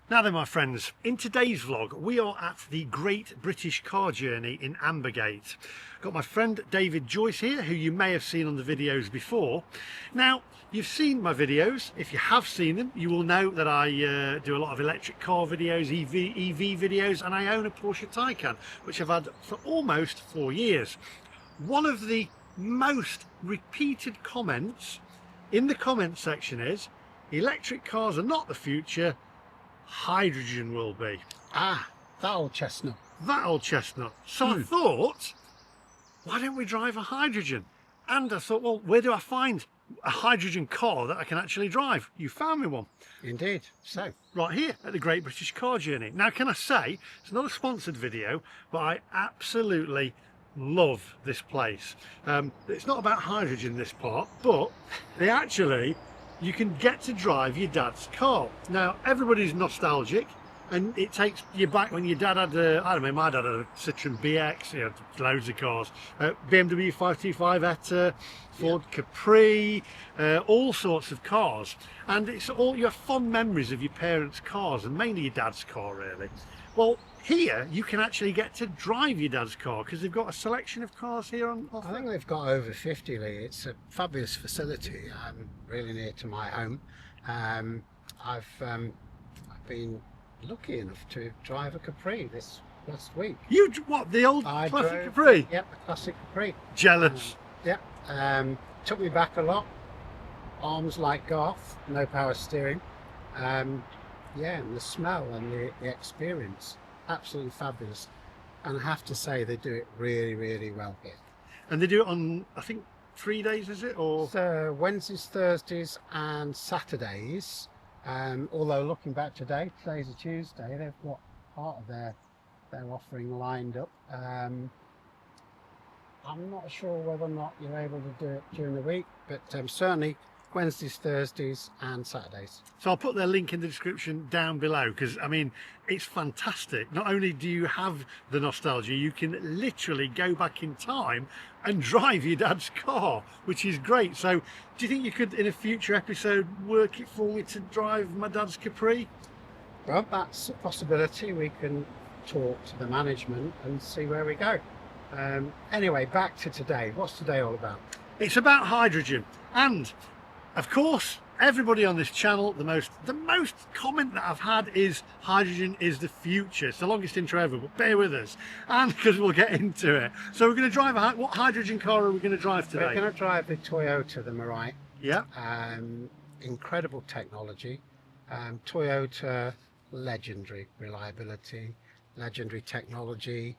Now then, my friends, in today's vlog we are at the Great British Car Journey in Ambergate. Got my friend David Joyce here, who you may have seen on the videos before. Now, you've seen my videos. If you have seen them, you will know that I do a lot of electric car videos, EV videos, and I own a Porsche Taycan, which I've had for almost 4 years. One of the most repeated comments in the comment section is, electric cars are not the future, hydrogen will be. Ah, that old chestnut. That old chestnut. So I thought, why don't we drive a hydrogen? And I thought, well, where do I find a hydrogen car that I can actually drive? You found me one. Indeed. So, Right here at the Great British Car Journey. Now, can I say, it's not a sponsored video, but I absolutely love this place. It's not about hydrogen, this part, but they actually, you can get to drive your dad's car. Now, everybody's nostalgic, and it takes you back when your dad had I don't know, my dad had a Citroen BX, he had loads of cars, BMW 525 Etta, Ford Capri, all sorts of cars, and it's all your fond memories of your parents' cars, and mainly your dad's car, really. Well, here you can actually get to drive your dad's car because they've got a selection of cars here on offer. I think they've got over 50, Lee. It's a fabulous facility, really near to my home. I've been lucky enough to drive a Capri this last week. You, what, the old classic Capri? Yep, the classic Capri. Jealous. Yep. Took me back a lot. Arms like Garth, no power steering. Yeah, and the smell and the experience, absolutely fabulous. And I have to say, they do it really, really well here. And they do it on, I think, 3 days, is it? Or So Wednesdays, Thursdays and Saturdays. Although looking back today, today's a Tuesday, they've got part of their offering lined up. I'm not sure whether or not you're able to do it during the week, but certainly Wednesdays, Thursdays and Saturdays. So I'll put their link in the description down below, because I mean, it's fantastic. Not only do you have the nostalgia, you can literally go back in time and drive your dad's car, which is great. So do you think you could, in a future episode, work it for me to drive my dad's Capri? Well, that's a possibility. We can talk to the management and see where we go. Anyway, back to today. What's today all about? It's about hydrogen, and of course, everybody on this channel, the most comment that I've had is hydrogen is the future. It's the longest intro ever, but bear with us, and because we'll get into it. So we're going to drive what hydrogen car are we going to drive today? We're going to drive the Toyota, the Mirai. Yeah. Incredible technology. Toyota, legendary reliability, legendary technology.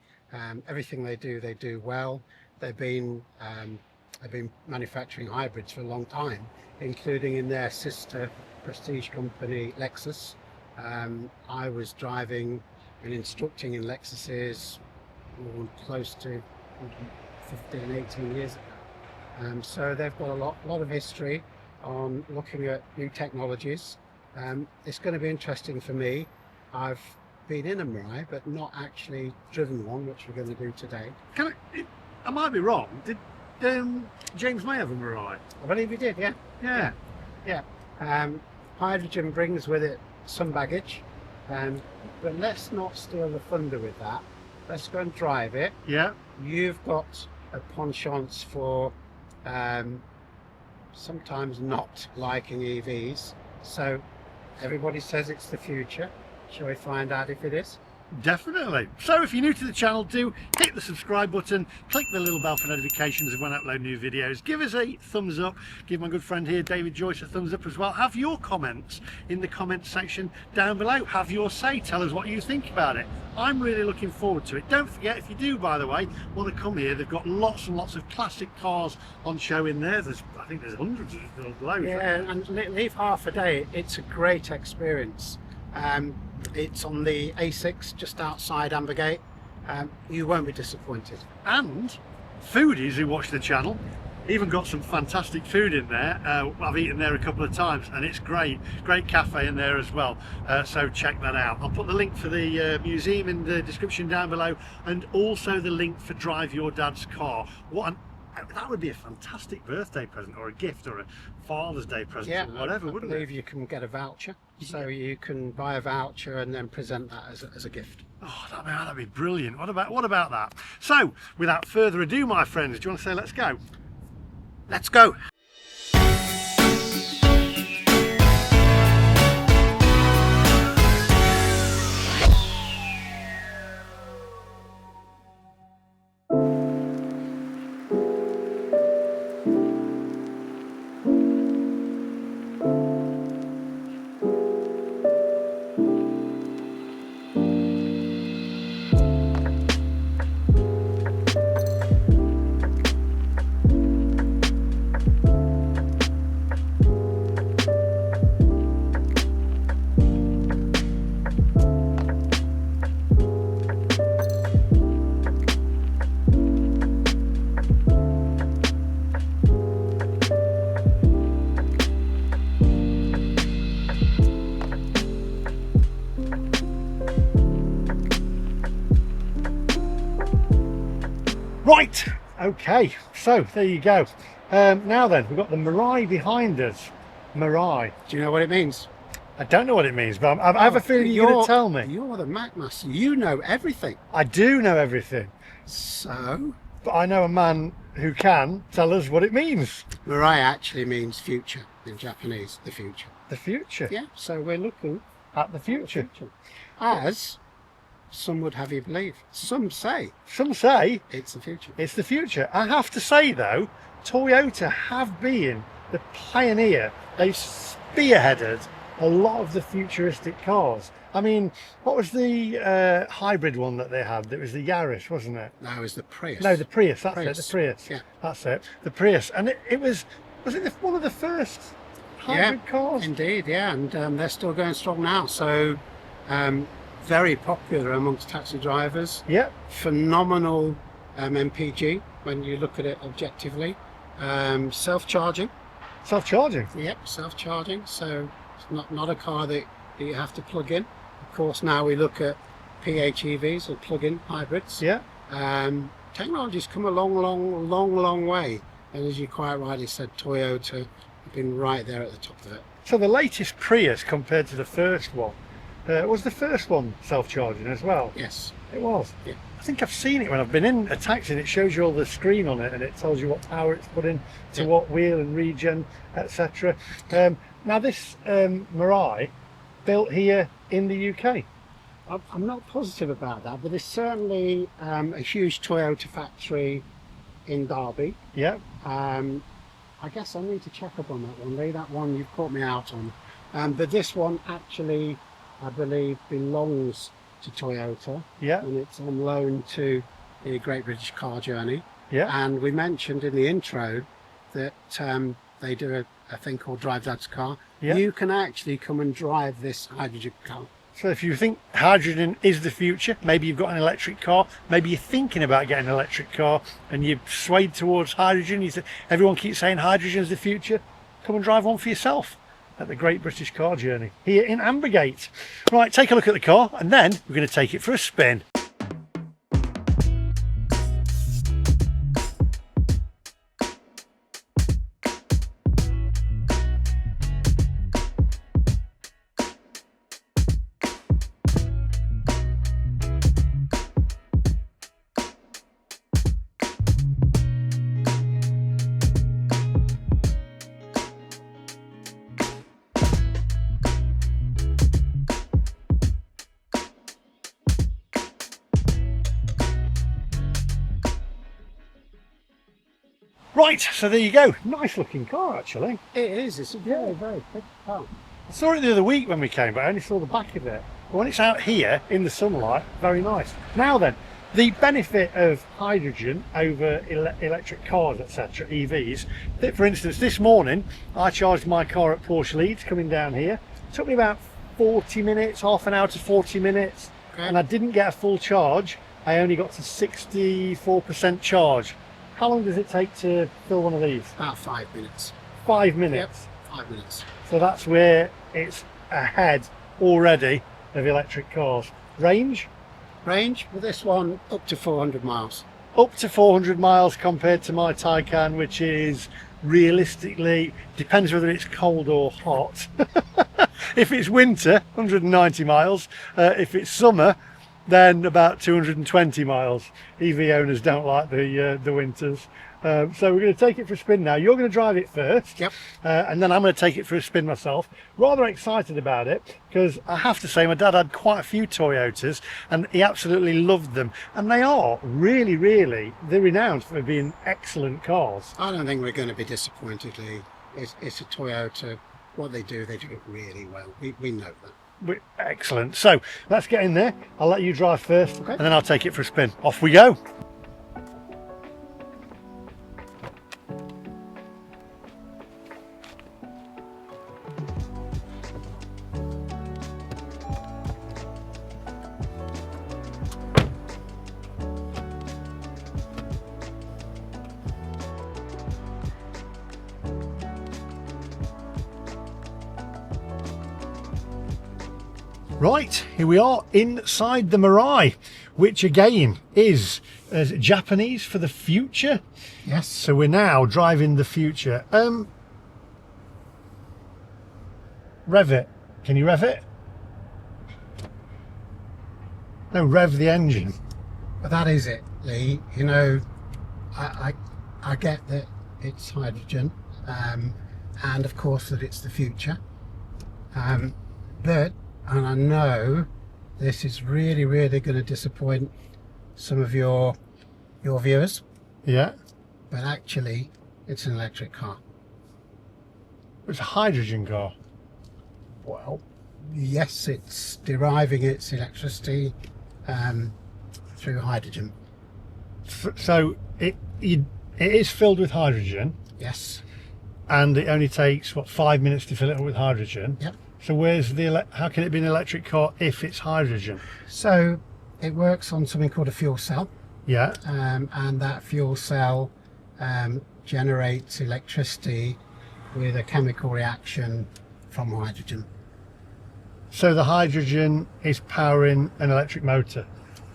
Everything they do well. They've been manufacturing hybrids for a long time, including in their sister prestige company Lexus. I was driving and instructing in Lexuses close to 15, 18 years ago. So they've got a lot of history on looking at new technologies. It's going to be interesting for me. I've been in a Mirai, but not actually driven one, which we're going to do today. I might be wrong. Did James May have a Mirai? I believe he did, yeah. Yeah. Hydrogen brings with it some baggage, but let's not steal the thunder with that. Let's go and drive it. Yeah. You've got a penchant for sometimes not liking EVs, so everybody says it's the future. Shall we find out if it is? Definitely. So if you're new to the channel, do hit the subscribe button, click the little bell for notifications of when I upload new videos, give us a thumbs up, give my good friend here David Joyce a thumbs up as well. Have your comments in the comments section down below. Have your say, tell us what you think about it. I'm really looking forward to it. Don't forget, if you do, by the way, want to come here, they've got lots and lots of classic cars on show in there. I think there's hundreds of loads. Yeah, and leave half a day. It's a great experience. It's on the A6 just outside Ambergate. You won't be disappointed. And foodies who watch the channel even got some fantastic food in there. I've eaten there a couple of times and it's great cafe in there as well, so check that out. I'll put the link for the museum in the description down below, and also the link for Drive Your Dad's Car. What an that would be a fantastic birthday present or a gift or a Father's Day present Yeah, or whatever, I wouldn't believe it? you can get a voucher, so you can buy a voucher and then present that as a gift. Oh, that'd be brilliant. What about that? So, without further ado, my friends, do you want to say let's go? Let's go. Right, okay, so there you go. Now then, we've got the Mirai behind us. Mirai. Do you know what it means? I don't know what it means, but I have a feeling you're going to tell me. You're the MacMaster. You know everything. I do know everything, So, but I know a man who can tell us what it means. Mirai actually means future in Japanese, the future. The future. Yeah, so we're looking At the future. as some would have you believe. Some say Some say it's the future. it's the future. I have to say though, Toyota have been the pioneer. They've spearheaded a lot of the futuristic cars. I mean, what was the hybrid one that they had? It was the Yaris, wasn't it? No, it's the Prius. No, the Prius. That's Prius. it. The Prius. Yeah. That's it. The Prius, and it was it one of the first hybrid cars? Indeed, yeah, and they're still going strong now. So, very popular amongst taxi drivers. Yeah. Phenomenal MPG when you look at it objectively. Self-charging. Self-charging. Yep, self-charging. So it's not a car that you have to plug in. Of course, now we look at PHEVs or plug-in hybrids. Yeah. Technology's come a long way. And as you quite rightly said, Toyota have been right there at the top of it. So the latest Prius compared to the first one, was the first one self-charging as well? Yes. It was. Yeah. I think I've seen it when I've been in a taxi, and it shows you all the screen on it, and it tells you what power it's put in to Yeah. what wheel and regen, etc. Now this Mirai, built here in the UK. I'm not positive about that, but there's certainly a huge Toyota factory in Derby. Yeah. I guess I need to check up on that one, Lee. That one you've caught me out on. But this one actually, I believe, belongs to Toyota. Yeah. And it's on loan to the Great British Car Journey. Yeah. And we mentioned in the intro that they do a thing called Drive Dad's Car. Yeah. You can actually come and drive this hydrogen car. So if you think hydrogen is the future, maybe you've got an electric car, maybe you're thinking about getting an electric car and you've swayed towards hydrogen, everyone keeps saying hydrogen is the future, come and drive one for yourself at the Great British Car Journey here in Ambergate. Right, take a look at the car and then we're going to take it for a spin. Right, so there you go. Nice looking car actually. It is. It's a very big car. I saw it the other week when we came, but I only saw the back of it. But when it's out here in the sunlight, very nice. Now then, the benefit of hydrogen over electric cars, etc., EVs, that for instance, this morning, I charged my car at Porsche Leeds coming down here. It took me about 40 minutes, half an hour to 40 minutes, Okay. and I didn't get a full charge. I only got to 64% charge. How long does it take to fill one of these? About 5 minutes. 5 minutes. Yep, 5 minutes. So that's where it's ahead already of electric cars. Range? Range with this one up to 400 miles. up to 400 miles compared to my Taycan, which is realistically, depends whether it's cold or hot. If it's winter, 190 miles. If it's summer, then about 220 miles. EV owners don't like the winters. So we're going to take it for a spin now. You're going to drive it first. Yep. And then I'm going to take it for a spin myself. Rather excited about it because I have to say my dad had quite a few Toyotas and he absolutely loved them. And they are really, they're renowned for being excellent cars. I don't think we're going to be disappointed, Lee. It's a Toyota. What they do it really well. We know that. Excellent. So let's get in there. I'll let you drive first, Okay. and then I'll take it for a spin. Off we go. Right, here we are inside the Mirai, which again is Japanese for the future. Yes. So we're now driving the future. Rev it. Can you rev it? No, rev the engine. But that is it, Lee. You know, I get that it's hydrogen, and of course that it's the future. But and I know this is really going to disappoint some of your viewers. Yeah. But actually, it's an electric car. It's a hydrogen car. Well, yes, it's deriving its electricity through hydrogen. So it is filled with hydrogen. Yes. And it only takes, what, 5 minutes to fill it up with hydrogen? Yep. So where's how can it be an electric car if it's hydrogen? So it works on something called a fuel cell. Yeah. And that fuel cell generates electricity with a chemical reaction from hydrogen. So the hydrogen is powering an electric motor?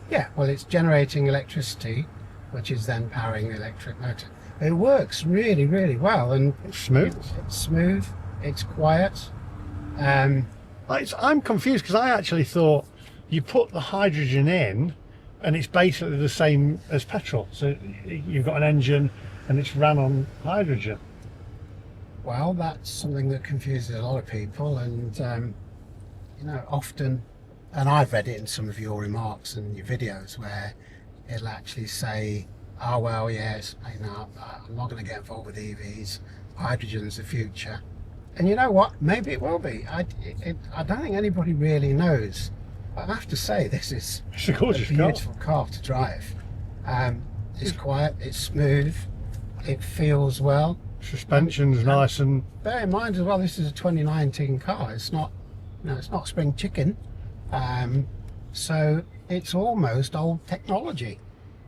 Yeah, well, it's generating electricity, which is then powering the electric motor. It works really well, and It's smooth. It's smooth, it's quiet. I'm confused because I actually thought you put the hydrogen in and it's basically the same as petrol. So you've got an engine and it's ran on hydrogen. Well, that's something that confuses a lot of people, and you know, often, and I've read it in some of your remarks and your videos where it'll actually say, oh well, yes, you know, I'm not going to get involved with EVs, hydrogen's the future. And you know what, maybe it will be. I don't think anybody really knows. But I have to say, this is It's a gorgeous a beautiful car to drive. It's quiet, it's smooth, it feels well. Suspension's nice, and Bear in mind as well, this is a 2019 car. It's not, you know, it's not spring chicken. So it's almost old technology.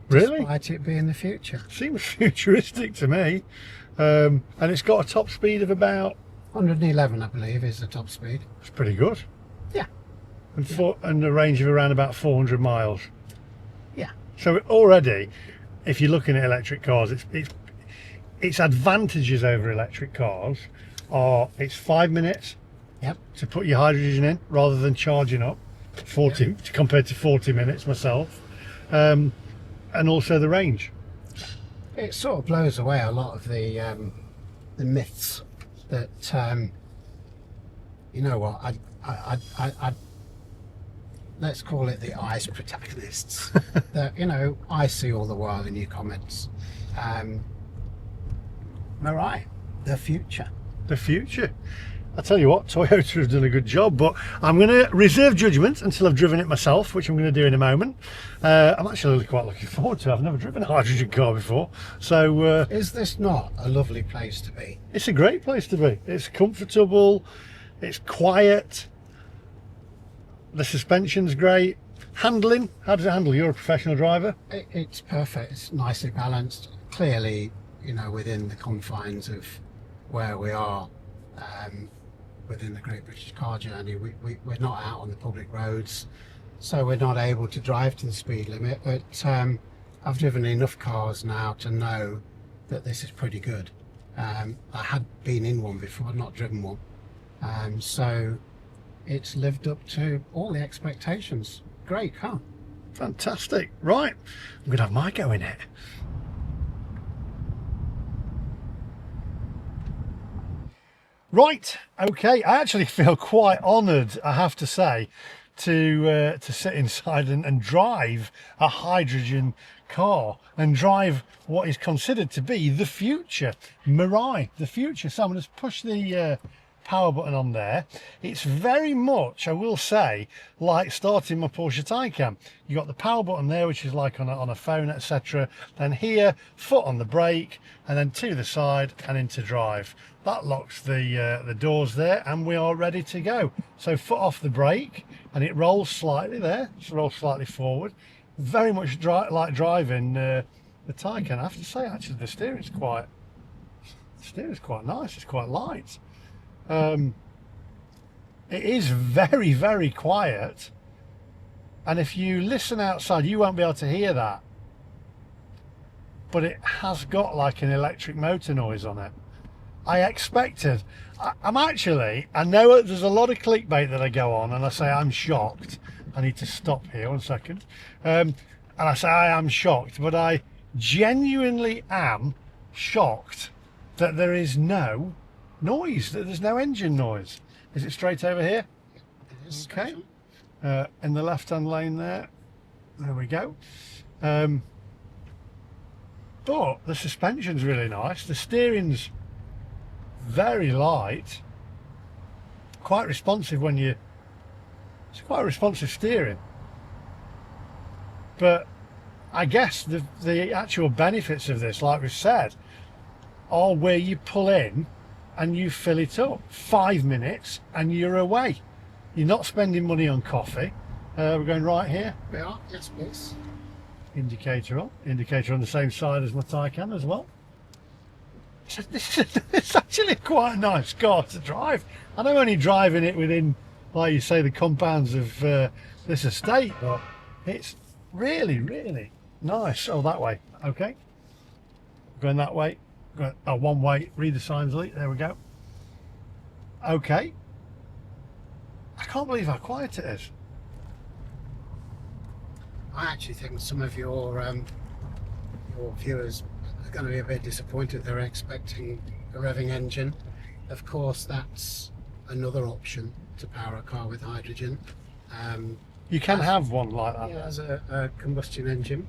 really Despite it being the future. seems futuristic to me. And it's got a top speed of about, 111, I believe, is the top speed. it's pretty good. Yeah. And a range of around about 400 miles. Yeah. So already, if you're looking at electric cars, its advantages over electric cars are it's 5 minutes Yep. to put your hydrogen in rather than charging up 40 compared to 40 minutes myself, and also the range. It sort of blows away a lot of the myths that you know what, I let's call it the ICE protagonists that, you know, I see all the while in your comments. Mirai, the future. The future. I tell you what, Toyota have done a good job, but I'm going to reserve judgment until I've driven it myself, which I'm going to do in a moment. I'm actually quite looking forward to it. I've never driven a hydrogen car before, so Is this not a lovely place to be? it's a great place to be. It's comfortable, it's quiet, the suspension's great. Handling, how does it handle? You're a professional driver. It's perfect. It's nicely balanced. Clearly, you know, within the confines of where we are, within the Great British Car Journey, we're not out on the public roads, so we're not able to drive to the speed limit. But I've driven enough cars now to know that this is pretty good. I had been in one before, not driven one, so it's lived up to all the expectations. Great car. Fantastic. Right, I'm gonna have my go in it. Right, okay, I actually feel quite honoured, I have to say, to sit inside and drive a hydrogen car and drive what is considered to be the future Mirai, the future. So I'm going to push the power button on there. It's very much, I will say, like starting my Porsche Taycan. You got the power button there, which is like on a phone, etc. Then here, foot on the brake, and then to the side and into drive. That locks the doors there, and we are ready to go. So foot off the brake, and it rolls slightly there. Just rolls slightly forward. Very much like driving the Taycan. I have to say, actually, the steering's quite nice. It's quite light. It is very, very quiet, and if you listen outside you won't be able to hear that, but it has got like an electric motor noise on it. I expected, I know there's a lot of clickbait that I go on and I say I'm shocked. I need to stop here 1 second, and I say I am shocked, but I genuinely am shocked that there is no noise, that there's no engine noise. Is it straight over here? It is. Okay, in the left hand lane there we go. But the suspension's really nice, the steering's very light, quite responsive it's quite responsive steering. But I guess the actual benefits of this, like we said, are where you pull in and you fill it up. 5 minutes and you're away. You're not spending money on coffee. We're going right here. We are, yes please. Indicator on the same side as my Taycan as well. So it's actually quite a nice car to drive. And I'm only driving it within, like you say, the compounds of this estate, but it's really, really nice. Oh, that way. Okay, going that way. One way. Read the signs, Lee. There we go. Okay. I can't believe how quiet it is. I actually think some of your viewers are going to be a bit disappointed. They're expecting a revving engine. Of course, that's another option to power a car with hydrogen. You can have one like that. Yeah, as a combustion engine.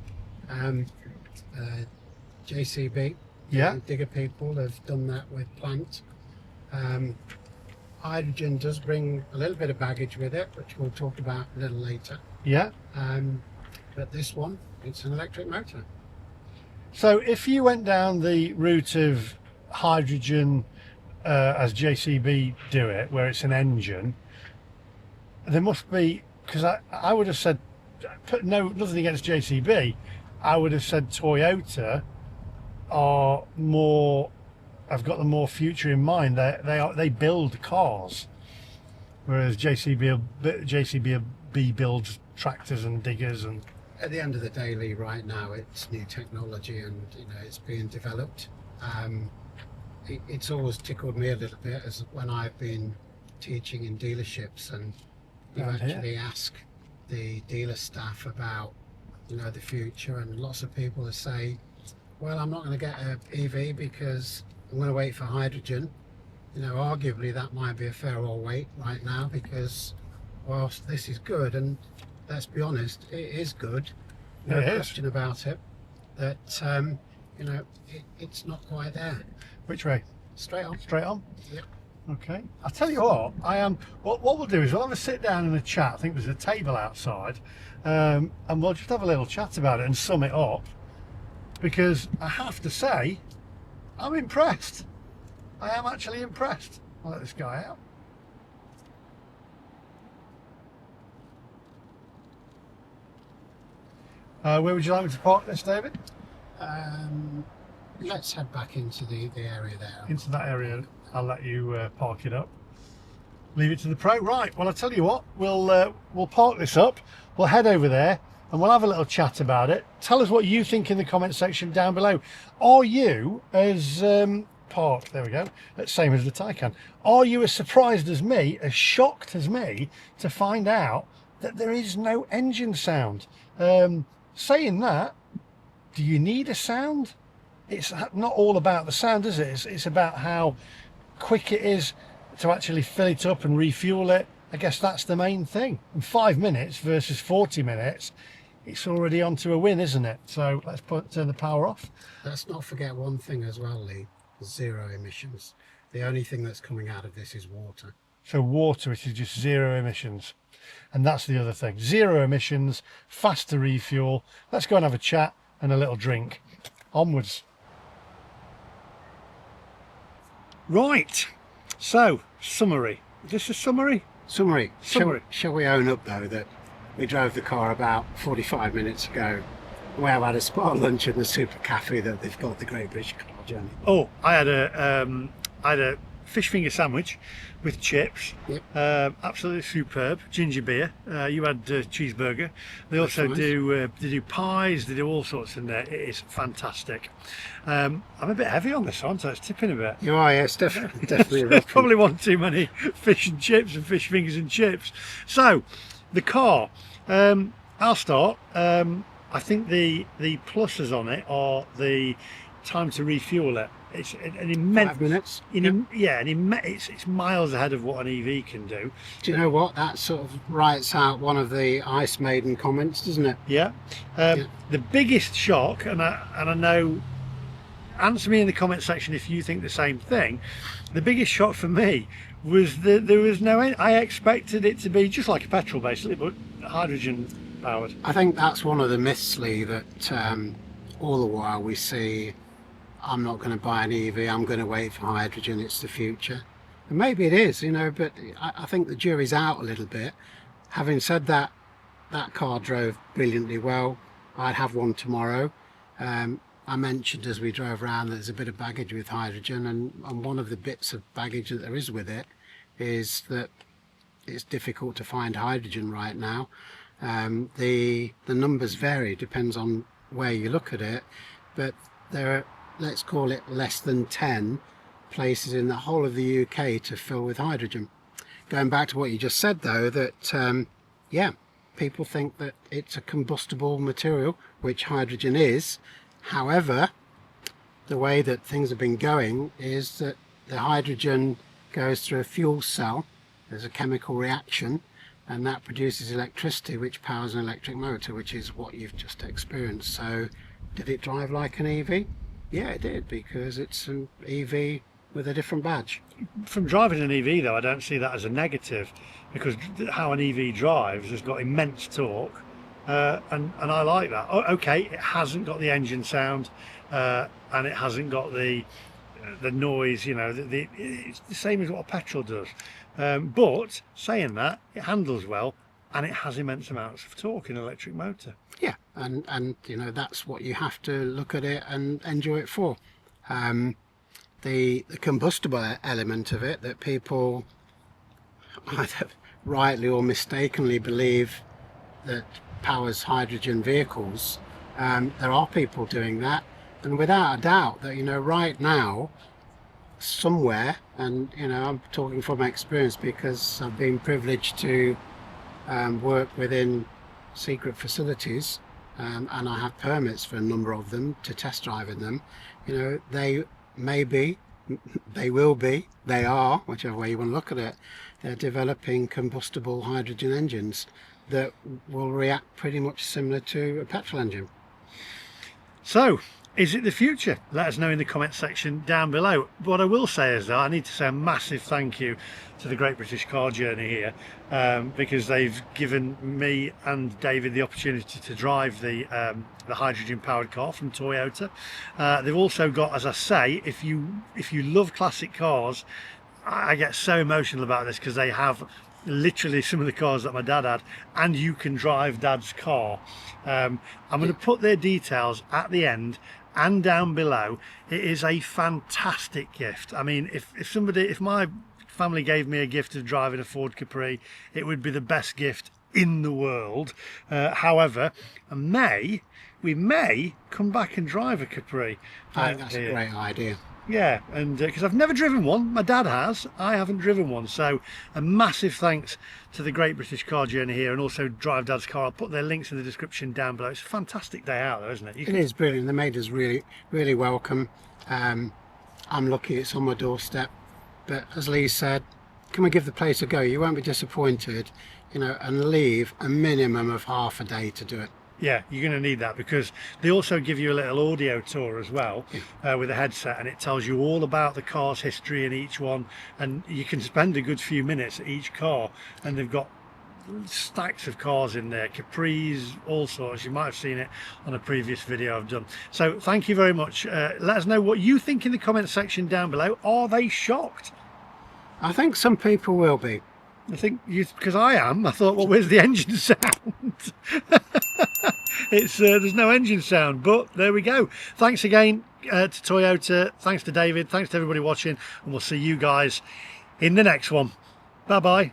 JCB, Yeah. digger people have done that with plant. Hydrogen does bring a little bit of baggage with it, which we'll talk about a little later. Yeah. But this one, it's an electric motor. So if you went down the route of hydrogen as JCB do it, where it's an engine, there must be, because I would have said, nothing against JCB, I would have said Toyota are more, I've got the more future in mind. They build cars, whereas JCB builds tractors and diggers. And at the end of the day, Lee, right now it's new technology and it's being developed. It's always tickled me a little bit as when I've been teaching in dealerships and you actually ask the dealer staff about the future, and lots of people will say, well, I'm not going to get an EV because I'm going to wait for hydrogen. Arguably that might be a fair old wait right now, because whilst this is good, and let's be honest, it is good, no question about it, that it's not quite there. Which way? Straight on. Straight on? Yep. Okay. I'll tell you what, what we'll do is we'll have a sit down and a chat. I think there's a table outside, and we'll just have a little chat about it and sum it up, because I have to say, I'm impressed. I am actually impressed. I'll let this guy out. Where would you like me to park this, David? Let's head back into the area there. Into that area. I'll let you park it up. Leave it to the pro. Right, well, I'll tell you what, we'll park this up, we'll head over there, and we'll have a little chat about it. Tell us what you think in the comment section down below. Are you as parked, there we go, same as the Taycan, are you as surprised as me, as shocked as me, to find out that there is no engine sound? Saying that, do you need a sound? It's not all about the sound, is it? It's about how quick it is to actually fill it up and refuel it. I guess that's the main thing. In 5 minutes versus 40 minutes, it's already onto a win, isn't it? So let's turn the power off. Let's not forget one thing as well, Lee. 0 emissions. The only thing that's coming out of this is water. So water, it is just 0 emissions. And that's the other thing. 0 emissions, fast to refuel. Let's go and have a chat and a little drink. Onwards. Right. So, summary. Is this a summary? Summary. Summary. Shall we own up though that we drove the car about 45 minutes ago? We have had a spa lunch in the super cafe that they've got, the Great British Car Journey. Oh, I had a fish finger sandwich with chips. Yep. Absolutely superb. Ginger beer. You had cheeseburger. They also nice. do pies. They do all sorts in there. It is fantastic. I'm a bit heavy on this one, so it's tipping a bit. You are, yes, definitely. There's probably one too many fish and chips and fish fingers and chips. So, the car. I'll start. I think the pluses on it are the time to refuel it. It's an immense 5 minutes. It's miles ahead of what an EV can do. Do you know what? That sort of writes out one of the Ice Maiden comments, doesn't it? Yeah. The biggest shock, and I know, answer me in the comment section if you think the same thing. The biggest shock for me was that there was no. I expected it to be just like a petrol, basically, but hydrogen powered. I think that's one of the myths, Lee, that all the while we see, I'm not going to buy an EV, I'm going to wait for hydrogen, it's the future. And maybe it is, you know, but I think the jury's out a little bit. Having said that, that car drove brilliantly well. I'd have one tomorrow. I mentioned as we drove around there's a bit of baggage with hydrogen, and one of the bits of baggage that there is with it is that it's difficult to find hydrogen right now. The numbers vary, depends on where you look at it, but there are, let's call it, less than 10 places in the whole of the UK to fill with hydrogen. Going back to what you just said though, that yeah, people think that it's a combustible material, which hydrogen is. However, the way that things have been going is that the hydrogen goes through a fuel cell, there's a chemical reaction, and that produces electricity which powers an electric motor, which is what you've just experienced. So did it drive like an EV? Yeah, it did, because it's an EV with a different badge. From driving an EV though, I don't see that as a negative, because how an EV drives has got immense torque, and I like that. Okay, it hasn't got the engine sound, and it hasn't got the noise, you know, it's the same as what a petrol does. But saying that, it handles well, and it has immense amounts of torque in an electric motor. Yeah, and you know, that's what you have to look at it and enjoy it for. The combustible element of it that people either rightly or mistakenly believe that powers hydrogen vehicles, there are people doing that, and without a doubt that, you know, right now somewhere, and you know, I'm talking from experience because I've been privileged to work within secret facilities, and I have permits for a number of them to test drive in them. You know, they may be, they will be, they are, whichever way you want to look at it, they're developing combustible hydrogen engines that will react pretty much similar to a petrol engine. So, is it the future? Let us know in the comment section down below. What I will say is that I need to say a massive thank you to the Great British Car Journey here, because they've given me and David the opportunity to drive the hydrogen powered car from Toyota. They've also got, as I say, if you love classic cars, I get so emotional about this, because they have literally some of the cars that my dad had, and you can drive dad's car. I'm going to put their details at the end and down below. It is a fantastic gift. I mean, if my family gave me a gift of driving a Ford Capri, it would be the best gift in the world. However, we may come back and drive a Capri. I think that's here. a great idea. Yeah, and because I've never driven one, my dad has, I haven't driven one. So a massive thanks to the Great British Car Journey here, and also Drive Dad's Car. I'll put their links in the description down below. It's a fantastic day out there, isn't it? It is brilliant. They made us really, really welcome. I'm lucky it's on my doorstep. But as Lee said, come and give the place a go. You won't be disappointed, you know, and leave a minimum of half a day to do it. Yeah, you're going to need that, because they also give you a little audio tour as well, with a headset, and it tells you all about the car's history in each one, and you can spend a good few minutes at each car, and they've got stacks of cars in there, Capris, all sorts. You might have seen it on a previous video I've done. So thank you very much. Let us know what you think in the comment section down below. Are they shocked? I think some people will be. I think because I am. I thought, well, where's the engine sound? It's there's no engine sound, but there we go. Thanks again to Toyota. Thanks to David. Thanks to everybody watching, and we'll see you guys in the next one. Bye bye.